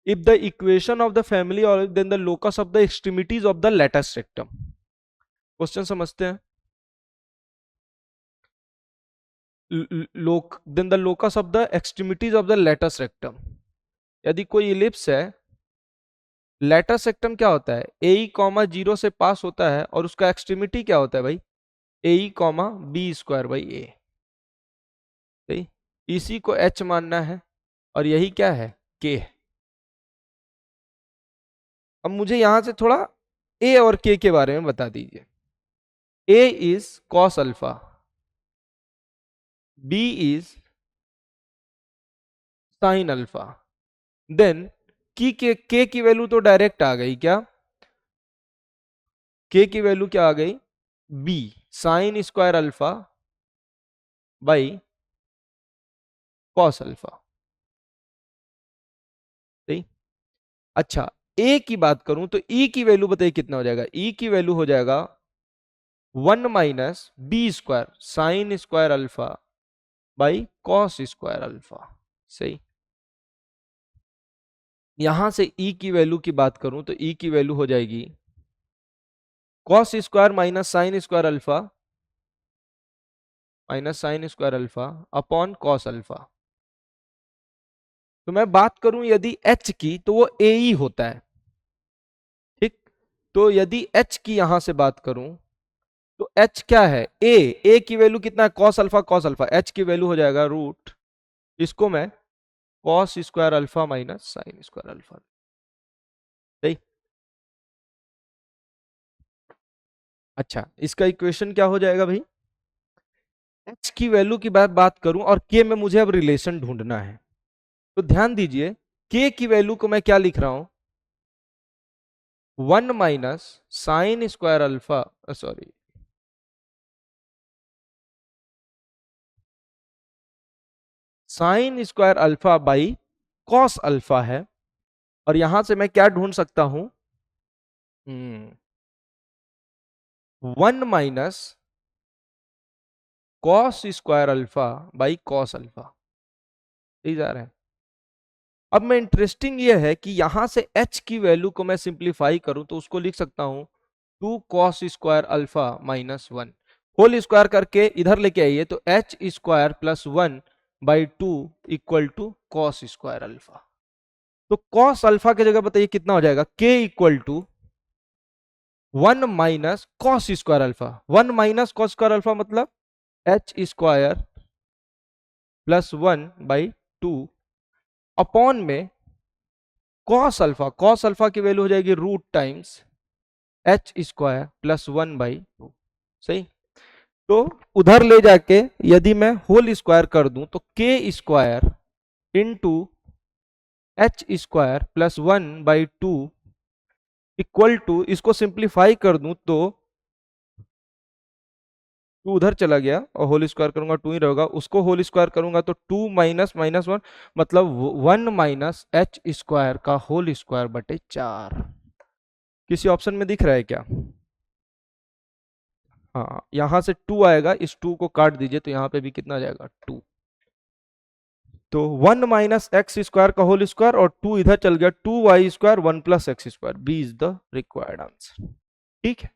if the equation of the family or then the locus of the extremities of the lattice rectum. Question समझते हैं. Then the locus of the extremities of the lattice rectum. यदि कोई ellipse है, lattice rectum क्या होता है, AE comma 0 से पास होता है और उसका एक्सट्रीमिटी क्या होता है भाई, AE comma B square by A. सही, इसी को H मानना है और यही क्या है, K. अब मुझे यहां से थोड़ा A और K के बारे में बता दीजिए. A is cos alpha, B is sin alpha, then K की वैल्यू तो डायरेक्ट आ गई क्या, K की वैल्यू क्या आ गई, B sin square alpha by cos alpha. सही. अच्छा, A की बात करूं तो E की वैल्यू बताइए कितना हो जाएगा, E की वैल्यू हो जाएगा 1 minus B square sine square alpha by cos square alpha. सही. यहां से E की वैल्यू की बात करूं तो E की वैल्यू हो जाएगी cos square minus sign square alpha upon cos alpha. तो मैं बात करूं यदि H की तो वो AE होता है. ठीक, तो यदि H की यहां से बात करूं तो H क्या है, A की वैल्यू कितना है, कॉस अल्फा H की वैल्यू हो जाएगा रूट, इसको मैं cos square alpha minus sign square alpha. सही. अच्छा, इसका इक्वेशन क्या हो जाएगा भाई, H की वैल्यू की बात करूं और K में मुझे अब रिलेशन ढूंढना है. तो ध्यान दीजिए, K की वैल्यू को मैं क्या लिख रहा हूं, 1 minus sign square alpha, sorry sine square alpha by cos alpha है. और यहां से मैं क्या ढूंढ सकता हूं, 1 minus cos square alpha by cos alpha. यही जा रहे हैं. अब मैं इंटरेस्टिंग ये है कि यहां से H की वैल्यू को मैं सिंप्लीफाई करूं तो उसको लिख सकता हूं 2 cos square alpha minus 1 whole square करके इधर लेके आइए तो H square plus 1 by 2 equal to cos square alpha. तो कॉस अल्फा की जगह बताइए कितना हो जाएगा, K equal to 1 minus cos square alpha. 1 minus cos square alpha मतलब H square plus 1 by 2 upon में कॉस अल्फा की वैल्यू हो जाएगी root times H square plus 1 by 2. सही. तो उधर ले जाके यदि मैं होल स्क्वायर कर दूं तो K square into H square plus 1 by 2 equal to, इसको सिंप्लीफाई कर दूं तो 2 उधर चला गया और होल स्क्वायर करूंगा 2 ही रहेगा, उसको होल स्क्वायर करूंगा तो 2 माइनस माइनस 1 मतलब 1 माइनस H स्क्वायर का होल स्क्वायर बटे 4. किसी ऑप्शन में दिख रहा है क्या, हाँ यहां से 2 आएगा, इस 2 को काट दीजिए तो यहां पे भी कितना आ जाएगा 2. तो 1 माइनस एक्स स्क्वायर का होल स्क्वायर और 2 इधर चल गया, 2y square 1 plus X square. B is the required answer. ठीक है.